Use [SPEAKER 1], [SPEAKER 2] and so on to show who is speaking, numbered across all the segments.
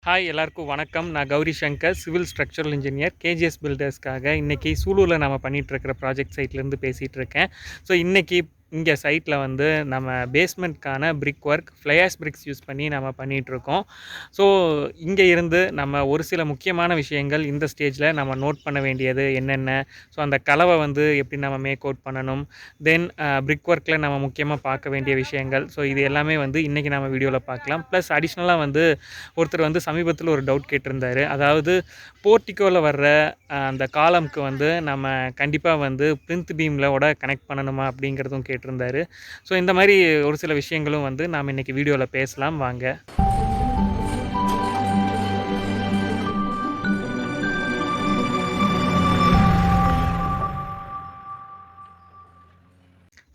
[SPEAKER 1] Hi எல்லாருக்கும் வணக்கம். நான் Gauri Shankar, civil structural engineer, KGS பில்டர்ஸ்க்காக இன்றைக்கி சூலூரில் நம்ம பண்ணிகிட்ருக்கிற ப்ராஜெக்ட் சைட்லேருந்து பேசிகிட்டு இருக்கேன். ஸோ இன்றைக்கி இங்கே சைட்டில் வந்து நம்ம பேஸ்மெண்ட்கான brick work fly ash bricks use பண்ணி நம்ம பண்ணிகிட்ருக்கோம். ஸோ இங்கே இருந்து நம்ம ஒரு சில முக்கியமான விஷயங்கள் இந்த ஸ்டேஜில் நம்ம நோட் பண்ண வேண்டியது என்னென்ன, ஸோ அந்த கலவை வந்து எப்படி நம்ம மேக் அவுட் பண்ணணும், தென் பிரிக் ஒர்க்கில் நம்ம முக்கியமாக பார்க்க வேண்டிய விஷயங்கள், ஸோ இது எல்லாமே வந்து இன்றைக்கி நம்ம வீடியோவில் பார்க்கலாம். ப்ளஸ் அடிஷ்னலாக வந்து ஒருத்தர் வந்து சமீபத்தில் ஒரு டவுட் கேட்டிருந்தார். அதாவது போர்ட்டிக்கோவில் வர்ற அந்த காலம்க்கு வந்து நம்ம கண்டிப்பாக வந்து பிளிந்த் பீம்லோட கனெக்ட் பண்ணணுமா அப்படிங்கிறதும் கேட்டிருந்தார். ஸோ இந்த மாதிரி ஒரு சில விஷயங்களும் வந்து நாம் இன்றைக்கி வீடியோவில் பேசலாம் வாங்க.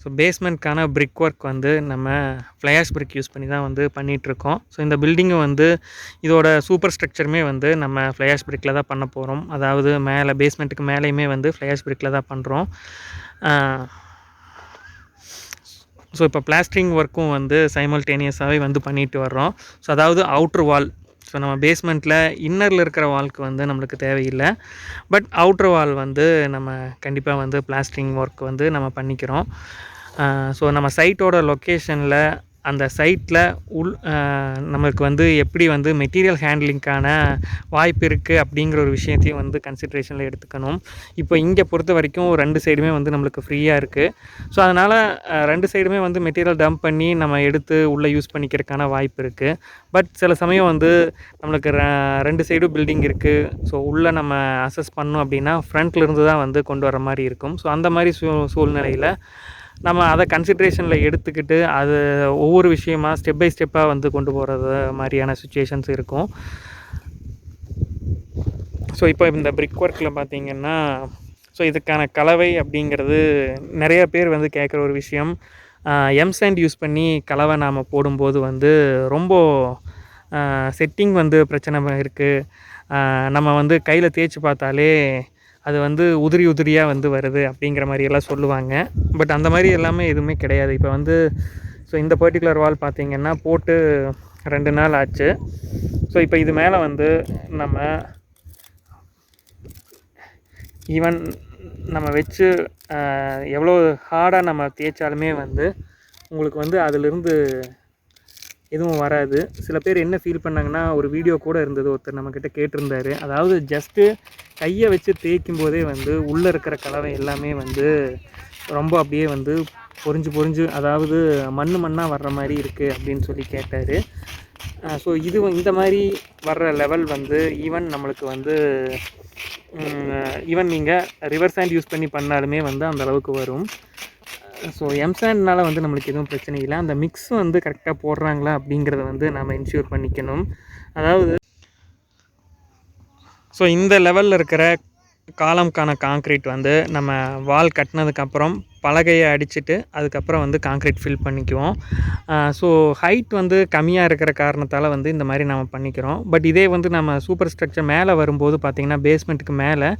[SPEAKER 1] ஸோ பேஸ்மெண்ட்கான பிரிக் ஒர்க் வந்து நம்ம ஃப்ளையாஷ் பிரிக் யூஸ் பண்ணி தான் வந்து பண்ணிகிட்ருக்கோம். ஸோ இந்த பில்டிங்கும் வந்து இதோட சூப்பர் ஸ்ட்ரக்சருமே வந்து நம்ம ஃப்ளையாஷ் பிரிக்கில் தான் பண்ண போகிறோம். அதாவது மேலே பேஸ்மெண்ட்டுக்கு மேலேயுமே வந்து ஃப்ளையாஷ் பிரிக்கில் தான் பண்ணுறோம். ஸோ இப்போ பிளாஸ்டரிங் ஒர்க்கும் வந்து சைமல்டேனியஸாகவே வந்து பண்ணிட்டு வர்றோம். ஸோ அதாவது அவுட்ரு வால், ஸோ நம்ம பேஸ்மெண்ட்டில் இன்னரில் இருக்கிற வால்க்கு வந்து நம்மளுக்கு தேவையில்லை. பட் அவுட்ரு வால் வந்து நம்ம கண்டிப்பாக வந்து பிளாஸ்டரிங் ஒர்க் வந்து நம்ம பண்ணிக்கிறோம். ஸோ நம்ம சைட்டோட லொக்கேஷனில் அந்த சைட்டில் நம்மளுக்கு வந்து எப்படி வந்து மெட்டீரியல் ஹேண்ட்லிங்க்கான வாய்ப்பு இருக்குது அப்படிங்கிற ஒரு விஷயத்தையும் வந்து கன்சிட்ரேஷனில் எடுத்துக்கணும். இப்போ இங்கே பொறுத்த வரைக்கும் 2 சைடுமே வந்து நம்மளுக்கு ஃப்ரீயாக இருக்குது. ஸோ அதனால் 2 சைடுமே வந்து மெட்டீரியல் டம்ப் பண்ணி நம்ம எடுத்து உள்ளே யூஸ் பண்ணிக்கிறதுக்கான வாய்ப்பு இருக்குது. பட் சில சமயம் வந்து நம்மளுக்கு 2 சைடும் பில்டிங் இருக்குது. ஸோ உள்ளே நம்ம அசஸ் பண்ணோம் அப்படின்னா ஃப்ரண்ட்லேருந்து தான் வந்து கொண்டு வர மாதிரி இருக்கும். ஸோ அந்த மாதிரி சூழ்நிலையில் நம்ம அதை கன்சிட்ரேஷனில் எடுத்துக்கிட்டு அது ஒவ்வொரு விஷயமா ஸ்டெப் பை ஸ்டெப்பாக வந்து கொண்டு போகிறது மாதிரியான சுச்சுவேஷன்ஸ் இருக்கும். ஸோ இப்போ இந்த பிரிக் ஒர்க்கில் பார்த்திங்கன்னா, ஸோ இதுக்கான கலவை அப்படிங்கிறது நிறைய பேர் வந்து கேட்குற ஒரு விஷயம். msand யூஸ் பண்ணி கலவை நாம் போடும்போது வந்து ரொம்ப செட்டிங் வந்து பிரச்சனை இருக்குது. நம்ம வந்து கையில் தேய்ச்சி பார்த்தாலே அது வந்து உதிரியாக வந்து வருது அப்படிங்கிற மாதிரியெல்லாம் சொல்லுவாங்க. பட் அந்த மாதிரி எல்லாமே எதுவுமே கிடையாது. இப்போ வந்து ஸோ இந்த பர்டிகுலர் வால் பார்த்திங்கன்னா போட்டு 2 நாள் ஆச்சு. ஸோ இப்போ இது மேலே வந்து நம்ம ஈவன் நம்ம வச்சு எவ்வளோ ஹார்டாக நம்ம தேய்ச்சாலுமே வந்து உங்களுக்கு வந்து அதிலிருந்து எதுவும் வராது. சில பேர் என்ன ஃபீல் பண்ணாங்கன்னா, ஒரு வீடியோ கூட இருந்தது, ஒருத்தர் நம்மக்கிட்ட கேட்டிருந்தார். அதாவது ஜஸ்ட்டு கையை வச்சு தேய்க்கும் போதே வந்து உள்ளே இருக்கிற கலவை எல்லாமே வந்து ரொம்ப அப்படியே வந்து பொறிஞ்சு அதாவது மண்ணாக வர்ற மாதிரி இருக்குது அப்படின்னு சொல்லி கேட்டார். ஸோ இது இந்த மாதிரி வர்ற லெவல் வந்து ஈவன் நம்மளுக்கு வந்து ஈவன் நீங்கள் ரிவர் சாண்ட் யூஸ் பண்ணி பண்ணாலுமே வந்து அந்தளவுக்கு வரும். ஸோ msandனால வந்து நம்மளுக்கு எதுவும் பிரச்சனை இல்லை. அந்த மிக்ஸ் வந்து கரெக்டாக போடுறாங்களா அப்படிங்கிறத வந்து நாம் இன்ஷூர் பண்ணிக்கணும். அதாவது ஸோ இந்த லெவலில் இருக்கிற காலம்கான காங்க்ரீட் வந்து நம்ம வால் கட்டினதுக்கப்புறம் பலகையை அடிச்சுட்டு அதுக்கப்புறம் வந்து காங்க்ரீட் ஃபில் பண்ணிக்குவோம். ஸோ ஹைட் வந்து கம்மியாக இருக்கிற காரணத்தால் வந்து இந்த மாதிரி நம்ம பண்ணிக்கிறோம். பட் இதே வந்து நம்ம சூப்பர் ஸ்ட்ரக்சர் மேலே வரும்போது பார்த்திங்கன்னா பேஸ்மெண்ட்டுக்கு மேலே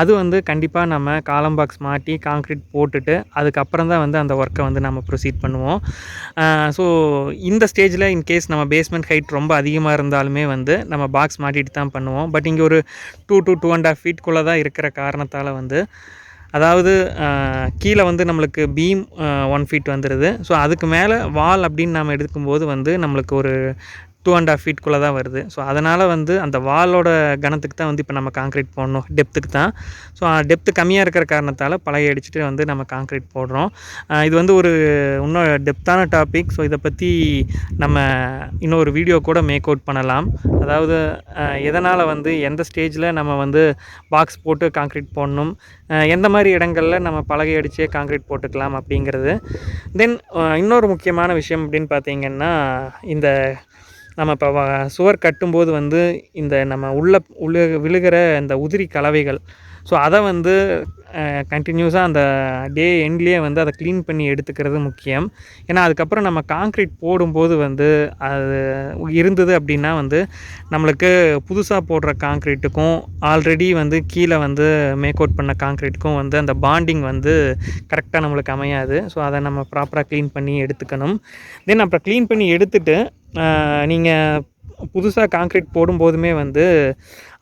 [SPEAKER 1] அது வந்து கண்டிப்பாக நம்ம காலம் பாக்ஸ் மாட்டி காங்க்ரீட் போட்டுட்டு அதுக்கப்புறம் தான் வந்து அந்த ஒர்க்கை வந்து நம்ம ப்ரொசீட் பண்ணுவோம். ஸோ இந்த ஸ்டேஜில் இன்கேஸ் நம்ம பேஸ்மெண்ட் ஹைட் ரொம்ப அதிகமாக இருந்தாலுமே வந்து நம்ம பாக்ஸ் மாட்டிட்டு தான் பண்ணுவோம். பட் இங்கே ஒரு 2 to 2.5 ஃபீட்குள்ளே தான் இருக்கிற காரணத்தால் வந்து அதாவது கீழே வந்து நம்மளுக்கு பீம் 1 ஃபீட் வந்துடுது. ஸோ அதுக்கு மேலே வால் அப்படின்னு நம்ம எடுக்கும்போது வந்து நம்மளுக்கு ஒரு 2.5 ஃபீட்குள்ளே தான் வருது. ஸோ அதனால் வந்து அந்த வாலோட கனத்துக்கு தான் வந்து இப்போ நம்ம காங்க்ரீட் போடணும், டெப்த்துக்கு தான். ஸோ டெப்த்து கம்மியாக இருக்கிற காரணத்தால் பலகை அடிச்சுட்டு வந்து நம்ம காங்க்ரீட் போடுறோம். இது வந்து ஒரு இன்னும் டெப்த்தான டாபிக். ஸோ இதை பற்றி நம்ம இன்னொரு வீடியோ கூட மேக் அவுட் பண்ணலாம். அதாவது எதனால் வந்து எந்த ஸ்டேஜில் நம்ம வந்து பாக்ஸ் போட்டு காங்க்ரீட் போடணும், எந்த மாதிரி இடங்களில் நம்ம பலகை அடித்தே காங்க்ரீட் போட்டுக்கலாம் அப்படிங்கிறது. தென் இன்னொரு முக்கியமான விஷயம் அப்படின்னு பார்த்திங்கன்னா, இந்த நம்ம இப்போ சுவர் கட்டும்போது வந்து இந்த நம்ம உள்ளே விழுகிற இந்த உதிரி கலவைகள், ஸோ அதை வந்து கண்டினியூஸாக அந்த டே எண்ட்லேயே வந்து அதை க்ளீன் பண்ணி எடுத்துக்கிறது முக்கியம். ஏன்னா அதுக்கப்புறம் நம்ம காங்க்ரீட் போடும்போது வந்து அது இருந்தது அப்படின்னா வந்து நம்மளுக்கு புதுசாக போடுற காங்க்ரீட்டுக்கும் ஆல்ரெடி வந்து கீழே வந்து மேக் அவுட் பண்ண காங்க்ரீட்டுக்கும் வந்து அந்த பாண்டிங் வந்து கரெக்டாக நம்மளுக்கு அமையாது. ஸோ அதை நம்ம ப்ராப்பராக க்ளீன் பண்ணி எடுத்துக்கணும். தென் அப்புறம் க்ளீன் பண்ணி எடுத்துகிட்டு நீங்கள் புதுசாக காங்க்ரீட் போடும்போதுமே வந்து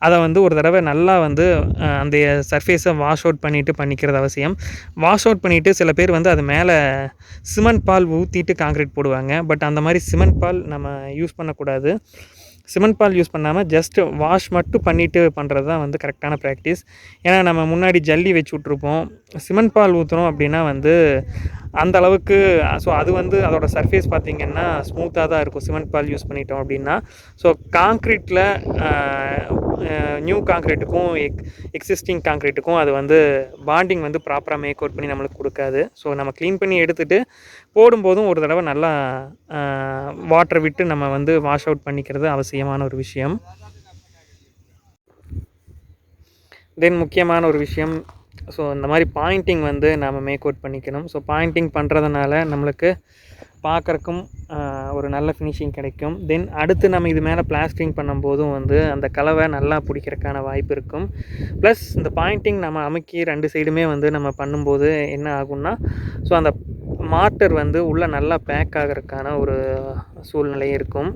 [SPEAKER 1] அதை வந்து ஒரு தடவை நல்லா வந்து அந்த சர்ஃபேஸை வாஷ் அவுட் பண்ணிவிட்டு பண்ணிக்கிறது அவசியம். வாஷ் அவுட் பண்ணிவிட்டு சில பேர் வந்து அது மேலே சிமெண்ட் பால் ஊற்றிட்டு காங்க்ரீட் போடுவாங்க. பட் அந்த மாதிரி சிமெண்ட் பால் நம்ம யூஸ் பண்ணக்கூடாது. சிமெண்ட் பால் யூஸ் பண்ணாமல் ஜஸ்ட்டு வாஷ் மட்டும் பண்ணிவிட்டு பண்ணுறது தான் வந்து கரெக்டான ப்ராக்டிஸ். ஏன்னா நம்ம முன்னாடி ஜல்லி வச்சு விட்ருப்போம். சிமெண்ட் பால் ஊற்றுறோம் அப்படின்னா வந்து அந்த அளவுக்கு ஸோ அது வந்து அதோட சர்ஃபேஸ் பார்த்திங்கன்னா ஸ்மூத்தாக தான் இருக்கும் சிமெண்ட் பால் யூஸ் பண்ணிட்டோம் அப்படின்னா. ஸோ காங்க்ரீட்டில் நியூ காங்க்ரீட்டுக்கும் எக்ஸிஸ்டிங் காங்க்ரீட்டுக்கும் அது வந்து பாண்டிங் வந்து ப்ராப்பராக மேக் அவுட் பண்ணி நம்மளுக்கு கொடுக்காது. ஸோ நம்ம க்ளீன் பண்ணி எடுத்துகிட்டு போடும்போதும் ஒரு தடவை நல்லா வாட்டர் விட்டு நம்ம வந்து வாஷ் அவுட் பண்ணிக்கிறது அவசியமான ஒரு விஷயம். தென் முக்கியமான ஒரு விஷயம், ஸோ இந்த மாதிரி பாயிண்டிங் வந்து நம்ம மேக் அவுட் பண்ணிக்கணும். ஸோ பாயிண்டிங் பண்ணுறதுனால நம்மளுக்கு பார்க்குறக்கும் ஒரு நல்ல ஃபினிஷிங் கிடைக்கும். தென் அடுத்து நம்ம இது மேலே பிளாஸ்டரிங் பண்ணும்போதும் வந்து அந்த கலவை நல்லா பிடிக்கிறதுக்கான வாய்ப்பு இருக்கும். ப்ளஸ் இந்த பாயிண்டிங் நம்ம அமுக்கி 2 சைடுமே வந்து நம்ம பண்ணும்போது என்ன ஆகும்னா, ஸோ அந்த மார்ட்டர் வந்து உள்ளே நல்லா பேக் ஆகிறதுக்கான ஒரு சூழ்நிலை இருக்கும்.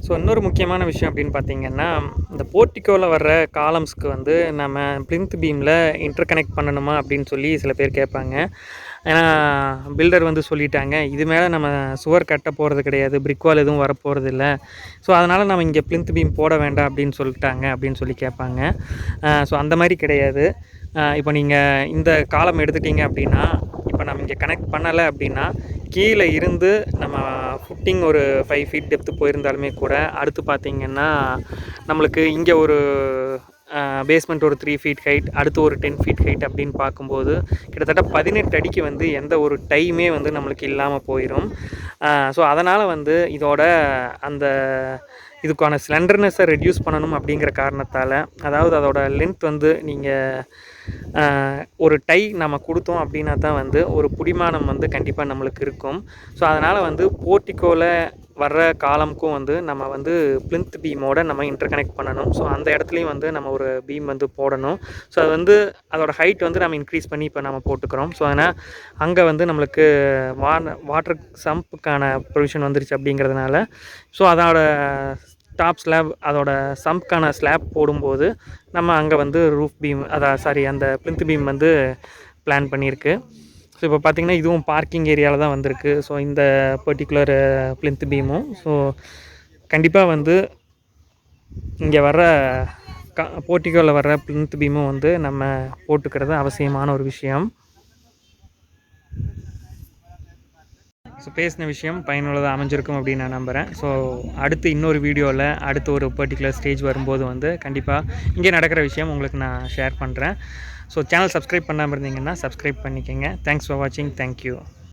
[SPEAKER 1] ஸோ இன்னொரு முக்கியமான விஷயம் அப்படின்னு பார்த்திங்கன்னா, இந்த போர்ட்டிக்கோவில் வர்ற காலம்ஸ்க்கு வந்து நம்ம ப்ளிந்த் பீமில் இன்டர் கனெக்ட் பண்ணணுமா அப்படின்னு சொல்லி சில பேர் கேட்பாங்க. ஏன்னா பில்டர் வந்து சொல்லிட்டாங்க, இது மேலே நம்ம சுவர் கட்ட போகிறது கிடையாது, பிரிக் வால் எதுவும் வரப்போகிறது இல்லை, ஸோ அதனால் நம்ம இங்கே ப்ளிந்த் பீம் போட வேண்டாம் அப்படின்னு சொல்லிட்டாங்க அப்படின்னு சொல்லி கேட்பாங்க. ஸோ அந்த மாதிரி கிடையாது. இப்போ நீங்கள் இந்த காலம் எடுத்துட்டிங்க அப்படின்னா, இப்போ நம்ம இங்கே கனெக்ட் பண்ணலை அப்படின்னா கீழே இருந்து நம்ம ஃபுட்டிங் ஒரு 5 ஃபீட் டெப்த்து போயிருந்தாலுமே கூட அடுத்து பார்த்திங்கன்னா நம்மளுக்கு இங்கே ஒரு பேஸ்மெண்ட் ஒரு 3 ஃபீட் ஹைட், அடுத்து ஒரு 10 ஃபீட் ஹைட் அப்படின்னு பார்க்கும்போது கிட்டத்தட்ட 18 அடிக்கு வந்து எந்த ஒரு டைமே வந்து நம்மளுக்கு இல்லாமல் போயிடும். ஸோ அதனால் வந்து இதோட அந்த இதுக்கான ஸ்லெண்டர்னஸை ரெடியூஸ் பண்ணணும் அப்படிங்கிற காரணத்தால், அதாவது அதோட லென்த் வந்து நீங்கள் ஒரு டை நம்ம கொடுத்தோம் அப்படின்னா தான் வந்து ஒரு புடிமானம் வந்து கண்டிப்பாக நம்மளுக்கு இருக்கும். ஸோ அதனால் வந்து போர்ட்டிக்கோவில் வர்ற காலமுக்கும் வந்து நம்ம வந்து ப்ளிந்த் பீமோட நம்ம இன்டர் கனெக்ட் பண்ணணும். ஸோ அந்த இடத்துலையும் வந்து நம்ம ஒரு பீம் வந்து போடணும். ஸோ அது வந்து அதோட ஹைட் வந்து நம்ம இன்க்ரீஸ் பண்ணி இப்போ நம்ம போட்டுக்கிறோம். ஸோ அதனால் அங்கே வந்து நம்மளுக்கு வாட்டர் சம்புக்கான ப்ரொவிஷன் வந்துருச்சு அப்படிங்கிறதுனால, ஸோ அதோட டாப் ஸ்லாப் அதோட சம்ப்கான ஸ்லாப் போடும்போது நம்ம அங்கே வந்து ரூஃப் பீம் அந்த ப்ளிந்த் பீம் வந்து பிளான் பண்ணியிருக்கு. ஸோ இப்போ பார்த்திங்கன்னா இதுவும் பார்க்கிங் ஏரியாவில் தான் வந்திருக்கு. ஸோ இந்த பர்டிகுலர் ப்ளிந்த் பீமும் ஸோ கண்டிப்பாக வந்து இங்கே வர்ற போர்ட்டிக்கோவில் வர்ற ப்ளிந்த் பீமும் வந்து நம்ம போட்டுக்கிறது அவசியமான ஒரு விஷயம். ஸோ பேசின விஷயம் பயனுள்ளதாக அமைஞ்சிருக்கும் அப்படின்னு நான் நம்புகிறேன். ஸோ அடுத்து இன்னொரு வீடியோவில் அடுத்து ஒரு பர்டிகுலர் ஸ்டேஜ் வரும்போது வந்து கண்டிப்பாக இங்கே நடக்கிற விஷயம் உங்களுக்கு நான் ஷேர் பண்ணுறேன். ஸோ சேனல் சப்ஸ்கிரைப் பண்ணாமல் இருந்தீங்கன்னா சப்ஸ்கிரைப் பண்ணிக்கோங்க. தேங்க்ஸ் ஃபார் வாட்சிங். தேங்க்யூ.